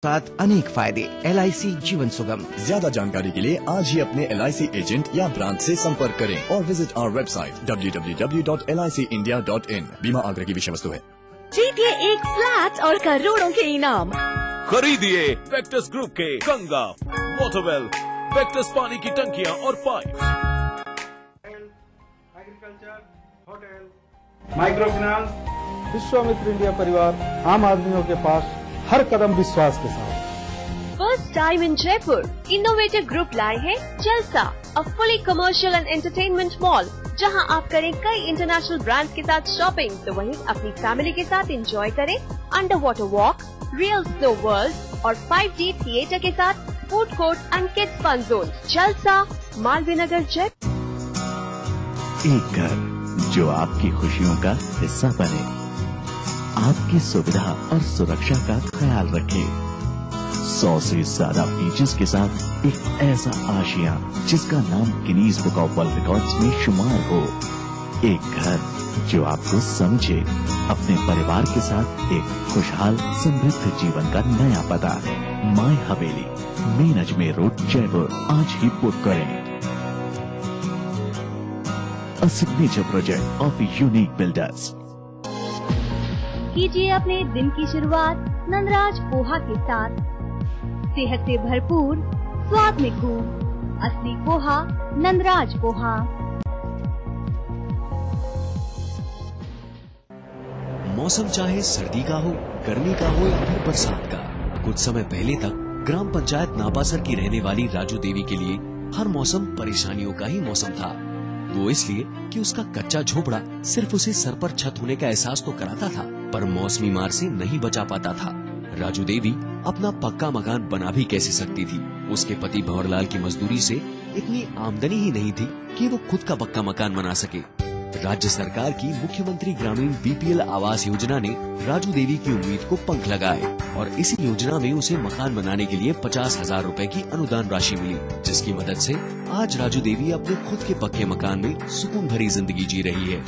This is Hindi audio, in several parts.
साथ अनेक फायदे। LIC जीवन सुगम। ज्यादा जानकारी के लिए आज ही अपने LIC एजेंट या ब्रांच से संपर्क करें और विजिट आवर वेबसाइट www.licindia.in। बीमा आग्रह की विषय वस्तु है। जीतिए एक फ्लैट और करोड़ों के इनाम। खरीदिए वेक्टस ग्रुप के गंगा, वाटरवेल, वेक्टस पानी की टंकियां और pipe. Agriculture, hotel, micro finance. Vishwamitra India परिवार आम आदमियों के पास हर कदम विश्वास के साथ। First time in Jaipur innovative group लाए हैं जलसा, a fully commercial and entertainment mall, जहां आप करें कई इंटरनेशनल ब्रांड्स के साथ शॉपिंग, तो वहीं अपनी फैमिली के साथ एंजॉय करें underwater walk, real snow world और 5D थिएटर के साथ food court and kids fun zone. Jalsa, Malviya नगर, जयपुर। एक घर जो आपकी खुशियों का हिस्सा बने, आपकी सुविधा और सुरक्षा का ख्याल रखे। 100 से ज्यादा फीचर्स के साथ एक ऐसा आशिया जिसका नाम Guinness book of world records में शुमार हो। एक घर जो आपको समझे। अपने परिवार के साथ एक खुशहाल समृद्ध जीवन का नया पता। My Haveli, main Ajmer road, Jaipur. आज ही बुक करें। A signature project of Unique Builders। कीजिए अपने दिन की शुरुआत नंदराज पोहा के साथ। सेहत से भरपूर, स्वाद में खूब, असली पोहा नंदराज पोहा। मौसम चाहे सर्दी का हो, गर्मी का हो या फिर बरसात का, कुछ समय पहले तक ग्राम पंचायत नापासर की रहने वाली राजू देवी के लिए हर मौसम परेशानियों का ही मौसम था। वो इसलिए कि उसका कच्चा झोपड़ा सिर्फ उसे सर पर छत होने का एहसास तो कराता था, पर मौसमी मार से नहीं बचा पाता था। राजू देवी अपना पक्का मकान बना भी कैसे सकती थी? उसके पति भंवरलाल की मजदूरी से इतनी आमदनी ही नहीं थी कि वो खुद का पक्का मकान बना सके। राज्य सरकार की मुख्यमंत्री ग्रामीण BPL आवास योजना ने राजू देवी की उम्मीद को पंख लगाए और इसी योजना में उसे मकान बनाने के लिए 50,000 रुपए की अनुदान राशि मिली, जिसकी मदद से आज राजू देवी अपने खुद के पक्के मकान में सुकून भरी जिंदगी जी रही है।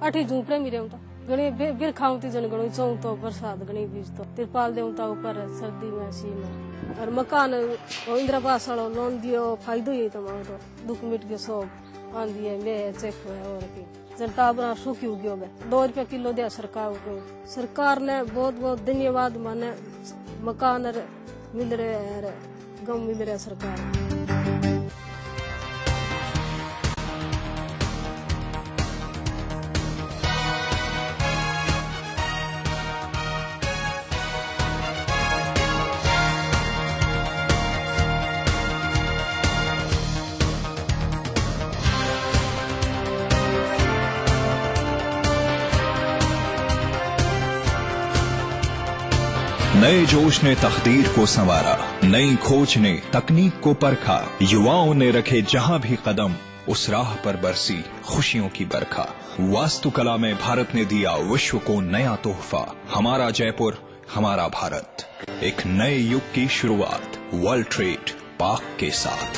अठी झूपड़े मिले गणी बिर खाऊती जन गणो चौं तो बरसात गणी बीज तो तिरपाल देवता ऊपर सर्दी में सी में और मकान इंदिरा आवास वालों लोन दियो फायदो ही तमारो दुख मिट के सब आंधी है ले चेक हुआ और की जनता बना सुखी हो गयो 2 रुपया किलो दिया सरकार ने बहुत बहुत धन्यवाद माने मकान मिल रहे हैं गम मिल रहे सरकार। नए जोश ने तकदीर को संवारा, नई खोज ने तकनीक को परखा, युवाओं ने रखे जहां भी कदम उस राह पर बरसी खुशियों की बरखा। वास्तुकला में भारत ने दिया विश्व को नया तोहफा। हमारा जयपुर, हमारा भारत, एक नए युग की शुरुआत वर्ल्ड ट्रेड पार्क के साथ।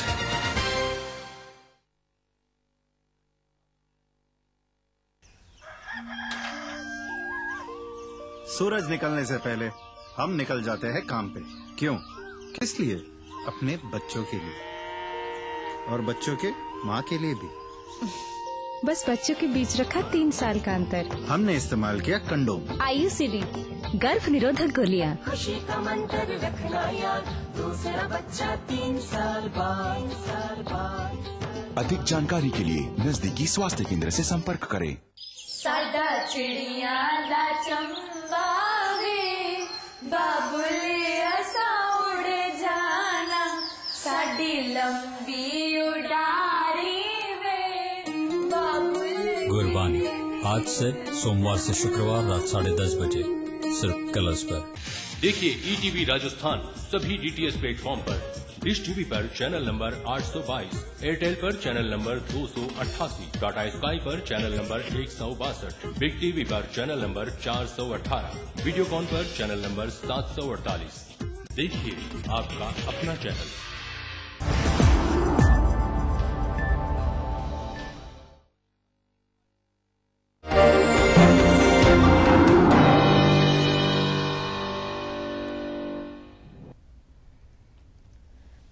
सूरज निकलने से पहले हम निकल जाते हैं काम पे। क्यों? किस लिए? अपने बच्चों के लिए और बच्चों के माँ के लिए भी। बस बच्चों के बीच रखा 3 साल का अंतर। हमने इस्तेमाल किया कंडोम। IUCD गर्भ निरोधक गोलियां। खुशी का मंत्र रखना याद, दूसरा बच्चा 3 साल बाद। अधिक जानकारी के लिए नजदीकी स्वास्थ्य केंद्र से संपर्क करें। सादा चिड़िया दा चंबा बाबुले असा उड़ जाना, साडी लंबी उड़ारी में बाबुल। गुरबानी आज से सोमवार से शुक्रवार रात 10:30 बजे सिर्फ कलर्स पर। देखिए ETV राजस्थान सभी DTH प्लेटफॉर्म पर, डिश टीवी पर चैनल नंबर 822, एयरटेल पर चैनल नंबर 288, टाटा स्काई पर चैनल नंबर 162, बिग टीवी पर चैनल नंबर 418, वीडियोकॉन पर चैनल नंबर 748। देखिए आपका अपना चैनल।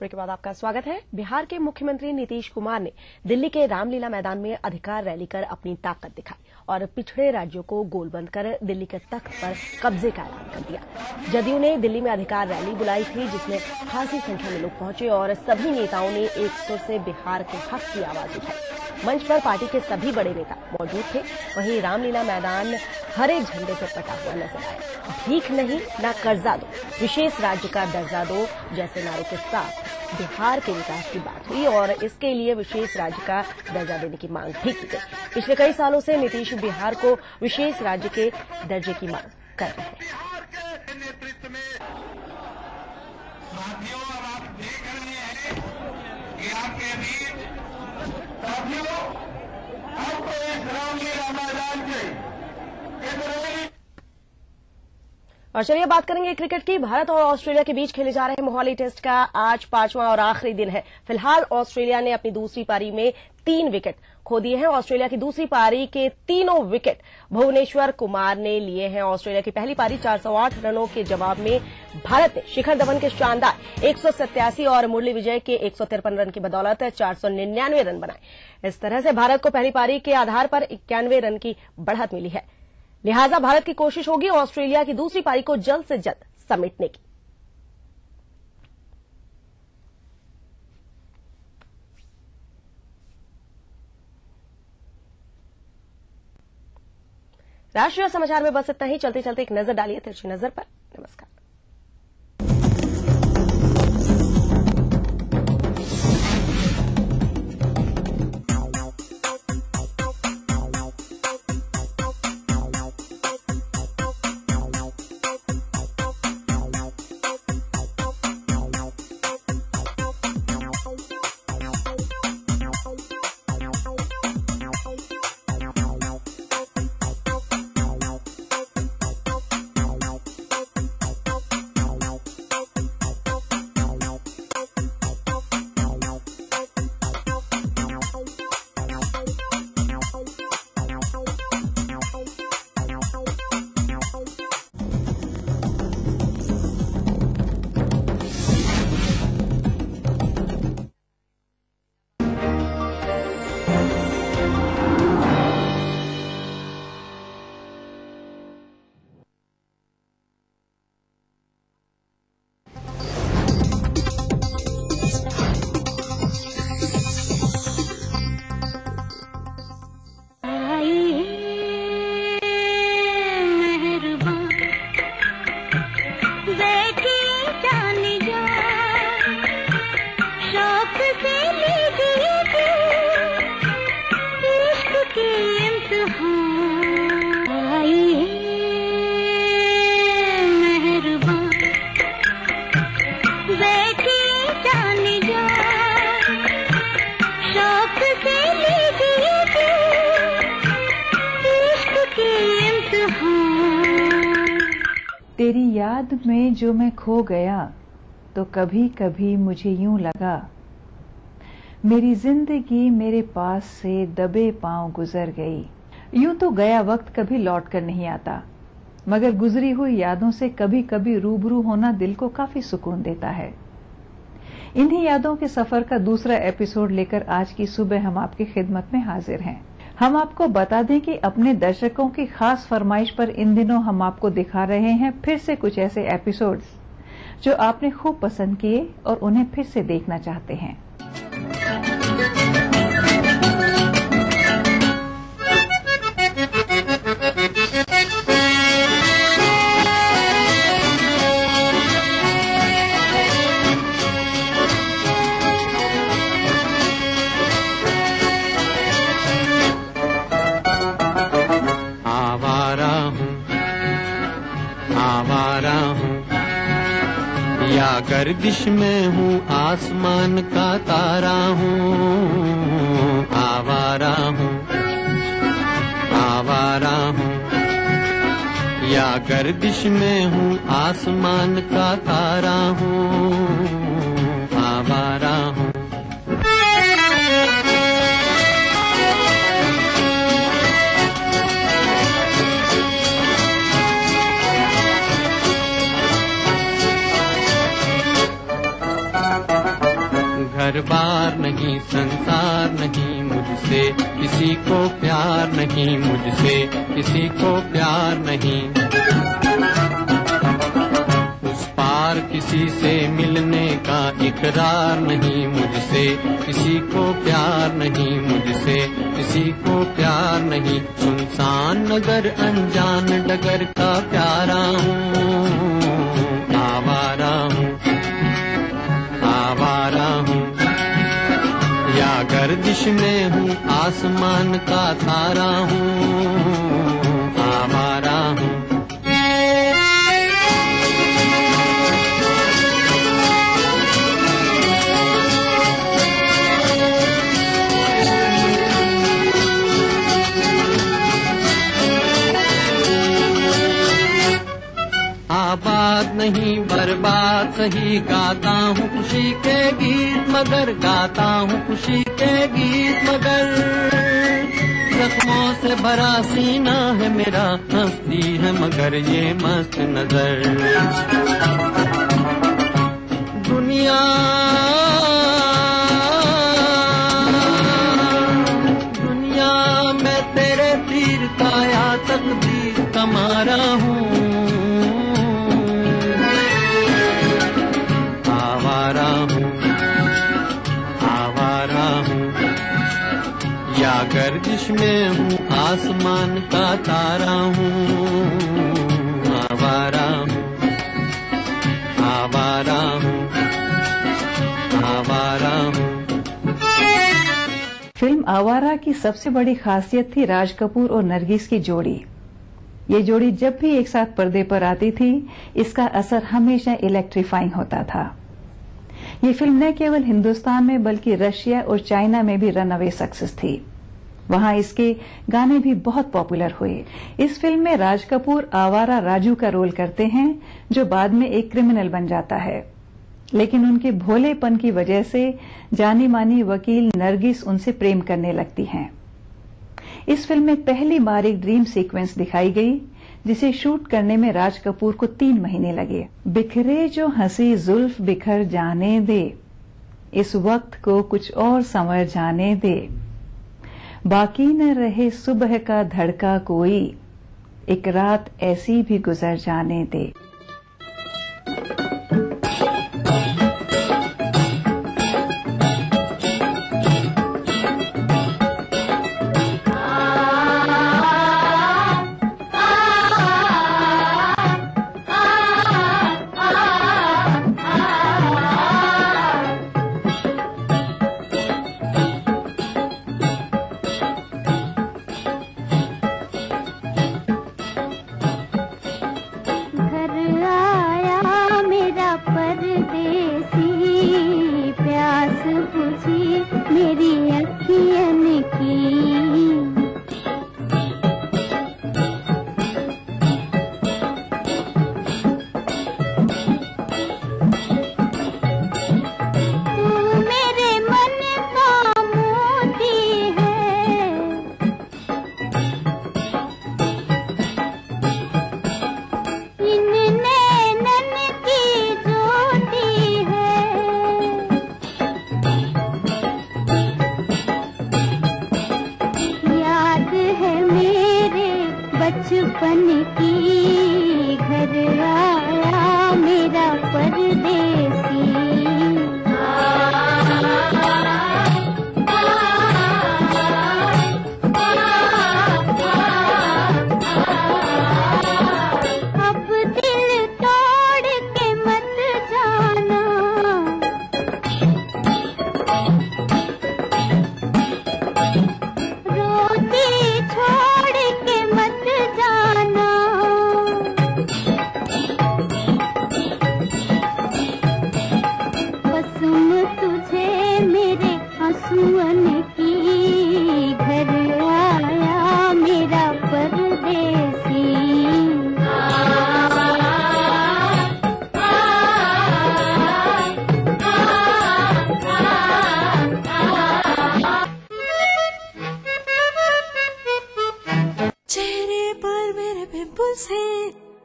ब्रेक के बाद आपका स्वागत है। बिहार के मुख्यमंत्री नीतीश कुमार ने दिल्ली के रामलीला मैदान में अधिकार रैली कर अपनी ताकत दिखाई और पिछड़े राज्यों को गोलबंद कर दिल्ली के तख्त पर कब्जे का ऐलान कर दिया। जदयू ने दिल्ली में अधिकार रैली बुलाई थी, जिसमें खासी संख्या में लोग पहुंचे और सभी नेताओं ने एक सुर से बिहार के हक की आवाज उठाई। मंच पर पार्टी के सभी बड़े नेता मौजूद थे। वहीं रामलीला मैदान हरे झंडे से पटा हुआ नजर आया। भीख नहीं ना कर्जा दो, विशेष राज्य का दर्जा दो जैसे नारे के साथ बिहार के विकास की बात हुई और इसके लिए विशेष राज्य का दर्जा देने की मांग भी की गई। पिछले कई सालों से नीतीश बिहार को विशेष राज्य के दर्जे की मांग कर रहे हैं। और चलिए बात करेंगे क्रिकेट की। भारत और ऑस्ट्रेलिया के बीच खेले जा रहे मोहाली टेस्ट का आज 5वां और आखिरी दिन है। फिलहाल ऑस्ट्रेलिया ने अपनी दूसरी पारी में 3 विकेट खो दिए हैं। ऑस्ट्रेलिया की दूसरी पारी के तीनों विकेट भुवनेश्वर कुमार ने लिए हैं। ऑस्ट्रेलिया की पहली पारी 408 रनों के जवाब में भारत ने शिखर धवन के शानदार 187 और मुरली विजय के 153 रन की बदौलत 499 रन बनाए। इस तरह से भारत को पहली पारी के आधार पर 91 रन की बढ़त मिली है। लिहाजा भारत की कोशिश होगी ऑस्ट्रेलिया की दूसरी पारी को जल्द से जल्द समेटने की। राष्ट्रीय समाचार में बस इतना ही। चलते चलते एक नजर डालिए तिरछी नजर पर। नमस्कार। तेरी याद में जो मैं खो गया तो कभी कभी मुझे यूं लगा मेरी जिंदगी मेरे पास से दबे पांव गुजर गई। यूं तो गया वक्त कभी लौट कर नहीं आता, मगर गुजरी हुई यादों से कभी कभी रूबरू होना दिल को काफी सुकून देता है। इन्हीं यादों के सफर का दूसरा एपिसोड लेकर आज की सुबह हम आपकी खिदमत में हाजिर हैं। हम आपको बता दें कि अपने दर्शकों की खास फरमाइश पर इन दिनों हम आपको दिखा रहे हैं फिर से कुछ ऐसे एपिसोड्स जो आपने खूब पसंद किए और उन्हें फिर से देखना चाहते हैं। गर्दिश में हूँ आसमान का तारा हूँ, आवारा हूँ, आवारा हूँ। या गर्दिश में हूँ आसमान का तारा हूँ, आवारा हूँ। घर बार नहीं, संसार नहीं, मुझसे किसी को प्यार नहीं, मुझसे किसी को प्यार नहीं। उस पार किसी से मिलने का इकरार नहीं, मुझसे किसी को प्यार नहीं, मुझसे किसी को प्यार नहीं। सुनसान नगर अनजान डगर का प्यारा हूँ, आवारा हूँ, आवारा हूँ। या गर्दिश में हूँ, आसमान का तारा हूँ, आवारा हूँ। आबाद नहीं बर्बाद सही, गाता हूँ खुशी के गीत मगर, गाता हूँ खुशी के गीत मगर। जख्मों से भरा सीना है मेरा, हंसती है मगर ये मस्त नजर। दुनिया दुनिया मैं तेरे तीर का या तकदीर का मारा हूँ, आवारा हूँ, आवारा हूँ। या गर्दिश में हूँ, आसमान का तारा हूँ, आवारा हूँ, आवारा हूँ, आवारा हूँ। फिल्म आवारा की सबसे बड़ी खासियत थी राज कपूर और नरगिस की जोड़ी। ये जोड़ी जब भी एक साथ पर्दे पर आती थी, इसका असर हमेशा इलेक्ट्रीफाइंग होता था। ये फिल्म न केवल हिंदुस्तान में बल्कि रशिया और चाइना में भी रनअवे सक्सेस थी। वहां इसके गाने भी बहुत पॉपुलर हुए। इस फिल्म में राज कपूर आवारा राजू का रोल करते हैं, जो बाद में एक क्रिमिनल बन जाता है, लेकिन उनके भोलेपन की वजह से जानी मानी वकील नरगिस उनसे प्रेम करने लगती हैं। इस फिल्म में पहली बार एक ड्रीम सीक्वेंस दिखाई गई, जिसे शूट करने में राज कपूर को 3 महीने लगे। बिखरे जो हंसी जुल्फ बिखर जाने दे, इस वक्त को कुछ और संवर जाने दे। बाकी न रहे सुबह का धड़का कोई, एक रात ऐसी भी गुजर जाने दे।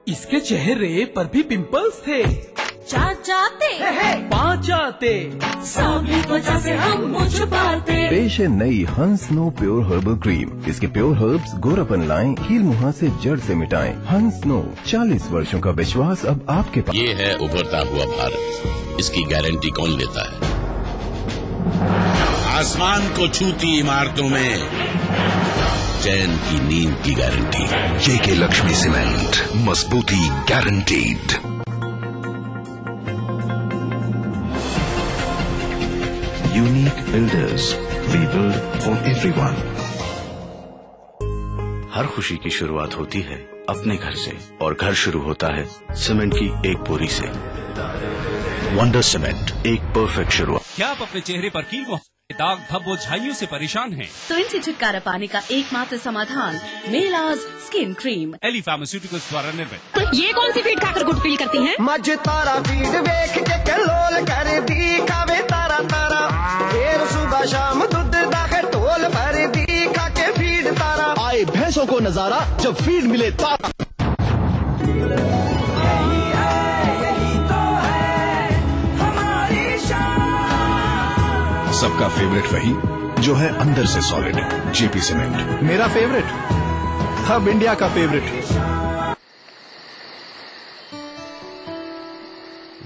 इसके चेहरे पर भी पिंपल्स थे। 4 आते 5 आते, 150 से हम मुझ पाते। पेश है नई हंस नो प्योर हर्बल क्रीम। इसके प्योर हर्ब्स गोरापन लाएं, कील मुहां से जड़ से मिटाएं। हंस नो, 40 वर्षों का विश्वास अब आपके पास। ये है उभरता हुआ भारत, इसकी गारंटी कौन लेता है? आसमान को छूती इमारतों में चैन की नींद की गारंटी। JK लक्ष्मी सीमेंट, मजबूती guaranteed. Unique builders, we build for everyone. हर खुशी की शुरुआत होती है अपने घर से, और घर शुरू होता है सीमेंट की एक बोरी से। वंडर सीमेंट, एक परफेक्ट शुरुआत। क्या आप अपने चेहरे पर कील दाग धब्बों झाइयों से परेशान हैं? तो इनसे छुटकारा पाने का एकमात्र समाधान मेलाज स्किन क्रीम, एली फार्मास्यूटिकल्स द्वारा निर्मित। ये कौन सी फीड खाकर गुड फील करती हैं? मज तारा फीड वेख के कलोल कर दी, खावे तारा तारा, फिर सुबह शाम दूध दाके टोल भर दी, खाके फीड तारा। आए भैंसों को नजारा जब फीड मिले तारा। सबका फेवरेट वही जो है अंदर से सॉलिड। JP सीमेंट मेरा फेवरेट, अब इंडिया का फेवरेट।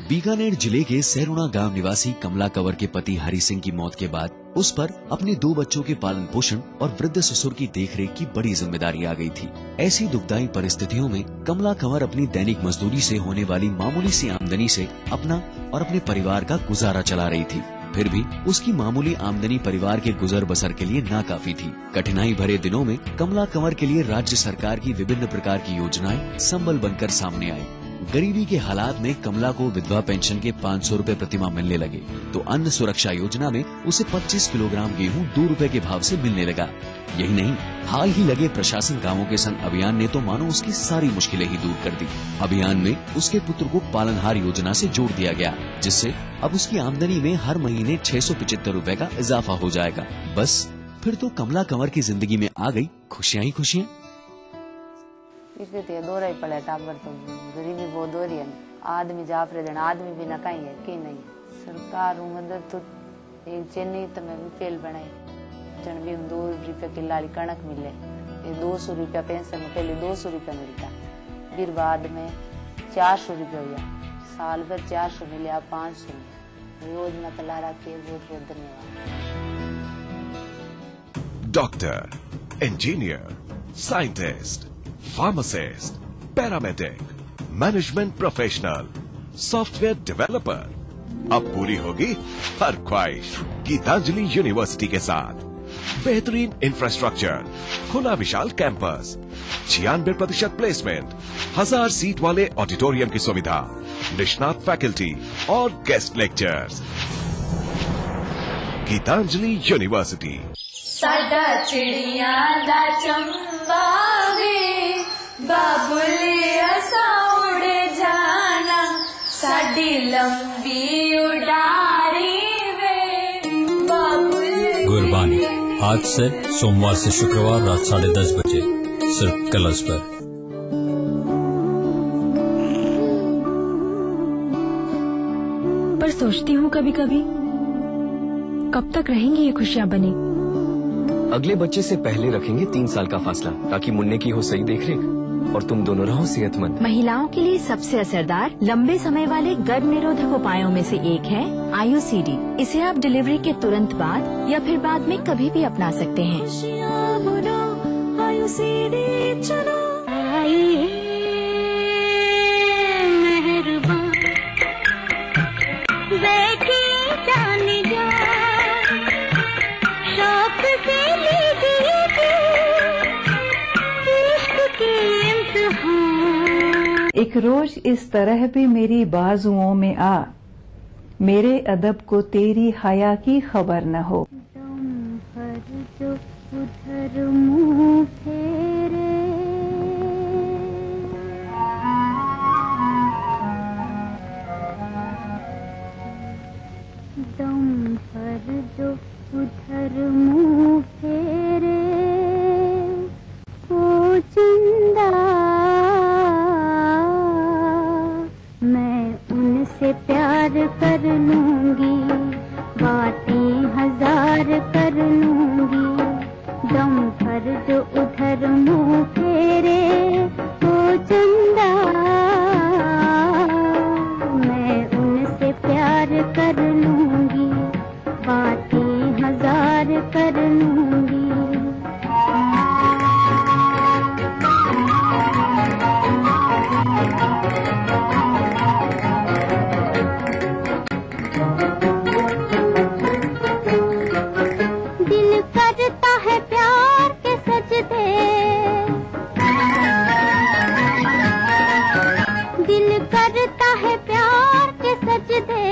बीकानेर जिले के सैरुणा गांव निवासी कमला कंवर के पति हरि सिंह की मौत के बाद उस पर अपने 2 बच्चों के पालन पोषण और वृद्ध ससुर की देखरेख की बड़ी जिम्मेदारी आ गई थी। ऐसी दुखदायी परिस्थितियों में कमला कंवर अपनी दैनिक मजदूरी से होने वाली मामूली सी आमदनी से अपना और अपने परिवार का गुजारा चला रही थी। फिर भी उसकी मामूली आमदनी परिवार के गुजर बसर के लिए नाकाफी थी। कठिनाई भरे दिनों में कमला कंवर के लिए राज्य सरकार की विभिन्न प्रकार की योजनाएं संबल बनकर सामने आई। गरीबी के हालात में कमला को विधवा पेंशन के 500 रुपए प्रतिमाह मिलने लगे, तो अन्न सुरक्षा योजना में उसे 25 किलोग्राम गेहूं 2 रुपए के भाव से मिलने लगा। यही नहीं, हाल ही लगे प्रशासन गांवों के संग अभियान ने तो मानो उसकी सारी मुश्किलें ही दूर कर दी। अभियान में उसके पुत्र को पालनहार योजना से जोड़ दिया गया, जिससे अब उसकी आमदनी में हर महीने 675 रुपए का इजाफा हो जाएगा। बस फिर तो कमला कंवर की जिंदगी में आ गई खुशियां ही खुशियां। इसलिए दो रही पड़े टाबर, तो गरीबी बहुत हो रही है। आदमी जाफरे देना, आदमी भी न कहीं है कि नहीं। सरकार मदद तो एक चेन्नई तो मैं भी फेल बनाई, जन भी 2 रुपये की लाली कणक मिले। ये 200 रुपया पेंशन में पहले 200 रुपया मिलता, फिर बाद में 400 रुपया हुआ, साल भर 400 मिले, अब 500। योजना चला रखी है, बहुत बहुत धन्यवाद। Doctor, engineer, scientist, pharmacist, paramedic, management professional, software developer, अब पूरी होगी हर ख्वाहिश गीतांजलि यूनिवर्सिटी के साथ। बेहतरीन इंफ्रास्ट्रक्चर, खुला विशाल कैंपस, 96% प्लेसमेंट, 1000 सीट वाले ऑडिटोरियम की सुविधा, निष्णात फैकल्टी और गेस्ट लेक्चर्स। गीतांजलि यूनिवर्सिटी। साडा चिड़िया दा चंबा वे, बाबुले असा उड़ जाना, साडी लंबी उड़ारी वे, बाबुल। गुरबानी आज से सोमवार से शुक्रवार रात 10:30 बजे सिर्फ कलर्स पर। पर सोचती हूँ कभी कभी, कब तक रहेंगी ये खुशियाँ बनी। अगले बच्चे से पहले रखेंगे 3 साल का फासला, ताकि मुन्ने की हो सही देखरेख और तुम दोनों रहो सेहतमंद। महिलाओं के लिए सबसे असरदार लंबे समय वाले गर्भ निरोधक उपायों में से एक है आयुसीडी। इसे आप डिलीवरी के तुरंत बाद या फिर बाद में कभी भी अपना सकते हैं। एक रोज इस तरह भी मेरी बाजुओं में आ, मेरे अदब को तेरी हया की खबर न हो। जो उधर मुँह फेरे, दम पर जो उधर मुँह फेरे, ओ जिंदा मैं उनसे उनसे प्यार कर लूंगी, बातें हजार कर लूंगी, दम भर जो उधर मुंह फेरे वो चंदा, मैं उनसे प्यार कर लूंगी, बातें हजार कर लूंगी। दिल करता है प्यार के सजदे, दिल करता है प्यार के सजदे,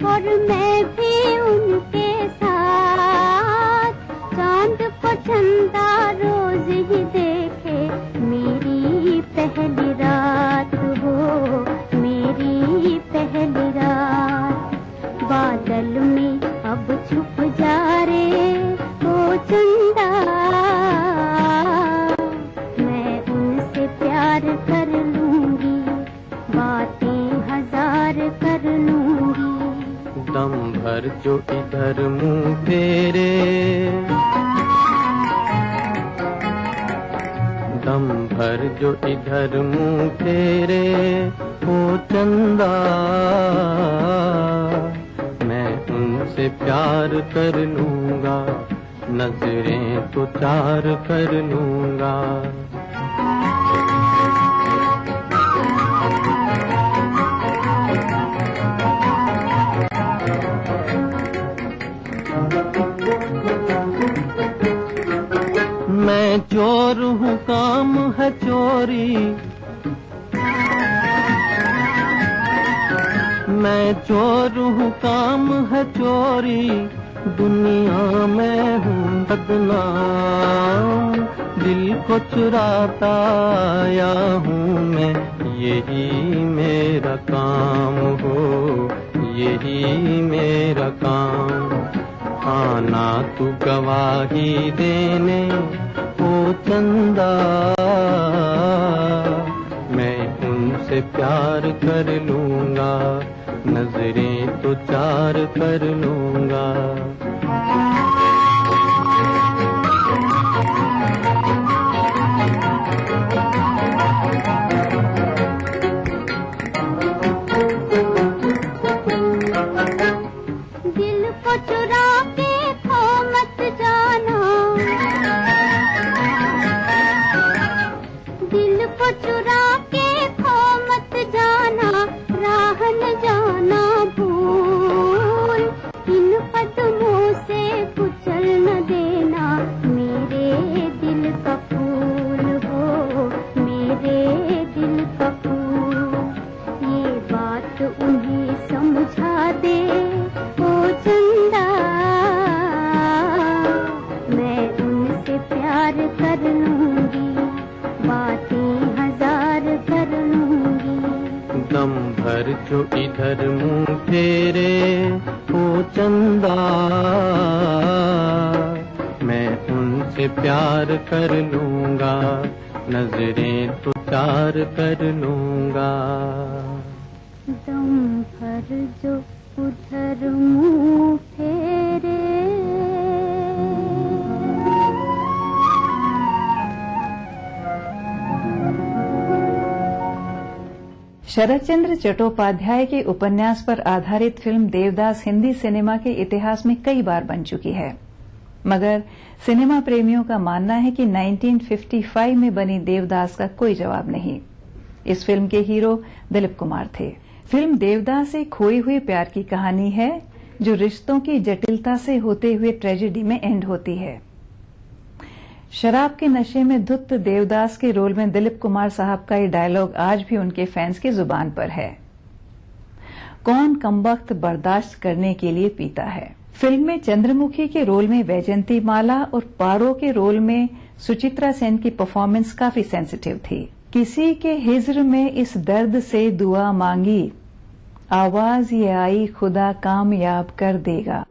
और मैं भी उनके साथ चांद को चंदा रोज ही देखे, मेरी पहली रात हो, मेरी पहली रात। बादल में अब छुप जा रे ओ चंदा, मैं उनसे प्यार कर लूंगी, बातें हजार कर लूंगी। दम भर जो इधर मुंह फेरे, दम भर जो इधर मुंह फेरे ओ चंदा, मैं उनसे प्यार कर लूंगा, नजरें तो चार कर लूंगा। मैं चोर हूँ काम है चोरी, मैं चोर हूँ काम है चोरी, दुनिया में हूँ बदनाम, दिल को चुराता आया हूँ मैं, यही मेरा काम हो, यही मेरा काम। आना तू गवाही देने ओ चंदा, मैं उनसे प्यार कर लूंगा, नजरें तो चार कर लूंगा। दिल को चुरा के खो मत जाना, दिल को चुरा के खो मत जाना, राह न जाना भूल, इन कदमों से कुचल न देना, मेरे दिल का फूल हो, मेरे दिल का फूल। ये बात उन्हें समझा दे ओ चंदा, मैं उनसे प्यार कर लूंगी, बातें हजार कर लूंगी। दम भर जो इधर मुंह फेरे ओ चंदा, मैं उनसे प्यार कर लूंगा, नजरें तो चार कर लूंगा। दम भर जो उधर मुंह फेरे, शरदचंद्र चट्टोपाध्याय के उपन्यास पर आधारित फिल्म देवदास हिंदी सिनेमा के इतिहास में कई बार बन चुकी है, मगर सिनेमा प्रेमियों का मानना है कि 1955 में बनी देवदास का कोई जवाब नहीं। इस फिल्म के हीरो दिलीप कुमार थे। फिल्म देवदास एक खोए हुए प्यार की कहानी है जो रिश्तों की जटिलता से होते हुए ट्रेजेडी में एंड होती है। शराब के नशे में धुत देवदास के रोल में दिलीप कुमार साहब का ये डायलॉग आज भी उनके फैंस की जुबान पर है, कौन कमबख्त बर्दाश्त करने के लिए पीता है। फिल्म में चंद्रमुखी के रोल में वैजंती माला और पारो के रोल में सुचित्रा सेन की परफॉर्मेंस काफी सेंसिटिव थी। किसी के हिज्र में इस दर्द से दुआ मांगी, आवाज ये आई खुदा कामयाब कर देगा।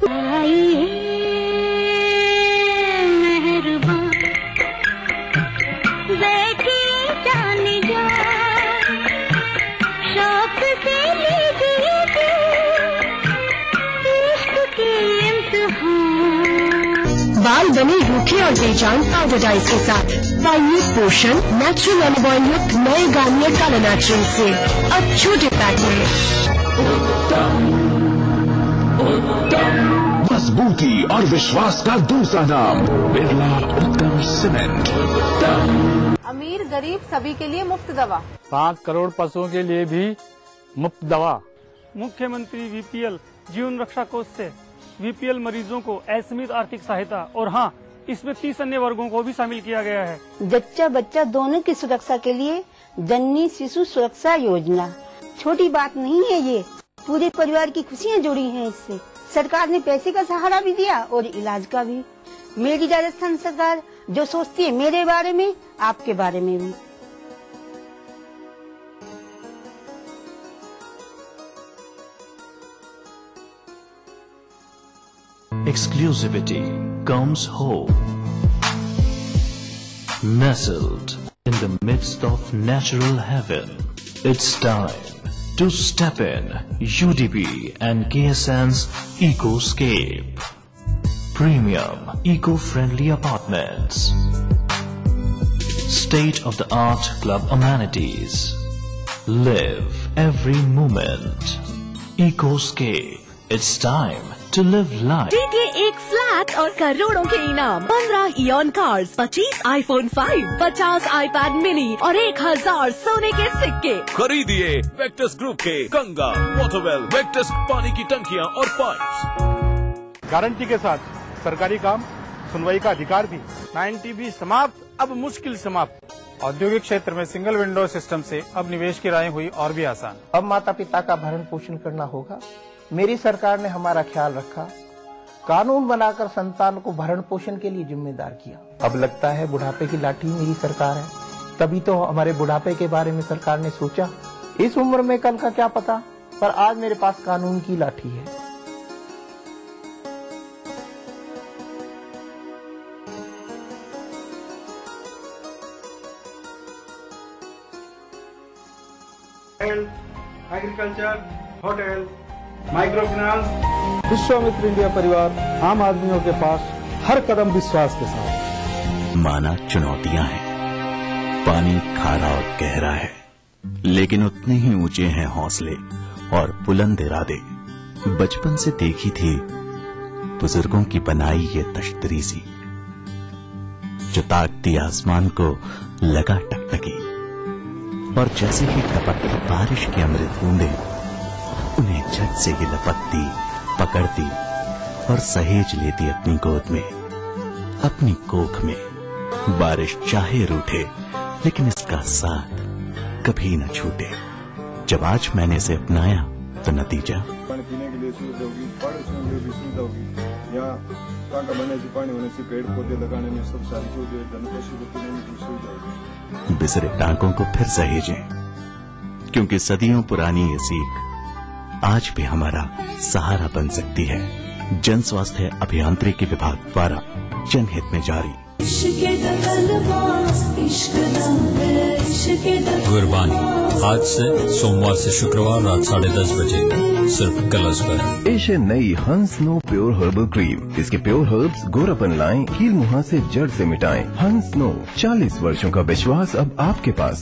मेहरबान बैठिए जाने जा शौक से लीजिए इश्क के इम्तिहान। बाल बने रूखे और बेजान पाउडर के साथ वाइल्ड पोषण नेचुरल ऑलिव ऑयल युक्त नए गार्नियर कलर नेचुरल से अब छोटे पैक में। मजबूती और विश्वास का दूसरा नाम बिरला उत्तम सीमेंट। अमीर गरीब सभी के लिए मुफ्त दवा। 5 करोड़ पशुओं के लिए भी मुफ्त दवा। मुख्यमंत्री वीपीएल जीवन रक्षा कोष से वीपीएल मरीजों को असीमित आर्थिक सहायता और हाँ इसमें 30 अन्य वर्गों को भी शामिल किया गया है। जच्चा बच्चा दोनों की सुरक्षा के लिए जननी शिशु सुरक्षा योजना छोटी बात नहीं है, ये पूरे परिवार की खुशियाँ जुड़ी हैं इससे। सरकार ने पैसे का सहारा भी दिया और इलाज का भी। मेरी राजस्थान सरकार जो सोचती है मेरे बारे में आपके बारे में भी। Exclusivity comes home. Nestled in the midst of natural heaven, it's time to step in UDP and KSN's Ecoscape. Premium eco-friendly apartments. State-of-the-art club amenities. Live every moment. Ecoscape. It's time to live life. जीतिए एक फ्लैट और करोड़ों के इनाम। 15 ion cars, 25 iPhone 5, 50 iPad mini और 1000 सोने के सिक्के। खरीदिए वेक्टस ग्रुप के गंगा, वाटरवेल, वेक्टस पानी की टंकियां और पाइप्स। गारंटी के साथ सरकारी काम, सुनवाई का अधिकार भी। 90 भी समाप्त, अब मुश्किल समाप्त। औद्योगिक क्षेत्र में सिंगल विंडो सिस्टम से अब निवेश की राहें हुई और भी आसान। अब माता पिता का भरण पोषण करना होगा। मेरी सरकार ने हमारा ख्याल रखा, कानून बनाकर संतान को भरण पोषण के लिए जिम्मेदार किया। अब लगता है बुढ़ापे की लाठी मेरी सरकार है। तभी तो हमारे बुढ़ापे के बारे में सरकार ने सोचा। इस उम्र में कल का क्या पता, पर आज मेरे पास कानून की लाठी है। Agriculture, hotel, micro finance, Vishwamitra India परिवार आम आदमियों के पास हर कदम विश्वास के साथ। माना चुनौतियां हैं, पानी खारा और गहरा है, लेकिन उतने ही ऊंचे हैं हौसले और बुलंद इरादे। बचपन से देखी थी बुजुर्गों की बनाई ये तश्तरी सी, जो ताकती आसमान को लगा टकटकी, और जैसे ही टपकती बारिश की अमृत बूंदे उन्हें झट से ही लपकती, पकड़ती और सहेज लेती अपनी गोद में, अपनी कोख में। बारिश चाहे रूठे, लेकिन इसका साथ कभी न छूटे। जब आज मैंने इसे अपनाया तो नतीजा पानी पीने के लिए सुविधा होगी, बारिश में भी सुविधा होगी, यहाँ टांका बनने से, पानी होने से, पेड़ पौधे लगाने में सब सारी सुविधा, पशु को पीने में सुविधा होगी। बिसरे टांकों को फिर सहेजें, क्योंकि सदियों पुरानी ये सीख आज भी हमारा सहारा बन सकती है। जन स्वास्थ्य अभियांत्रिकी विभाग द्वारा जनहित में जारी। गुरबानी आज से सोमवार से शुक्रवार रात 10:30 बजे सिर्फ कलर्स पर। पेश है नई हंस नो प्योर हर्बल क्रीम। इसके प्योर हर्ब्स गोरापन लाएं, कील मुहां से जड़ से मिटाएं। हंस नो 40 वर्षों का विश्वास अब आपके पास।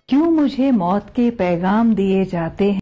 क्यों मुझे मौत के पैगाम दिए जाते हैं?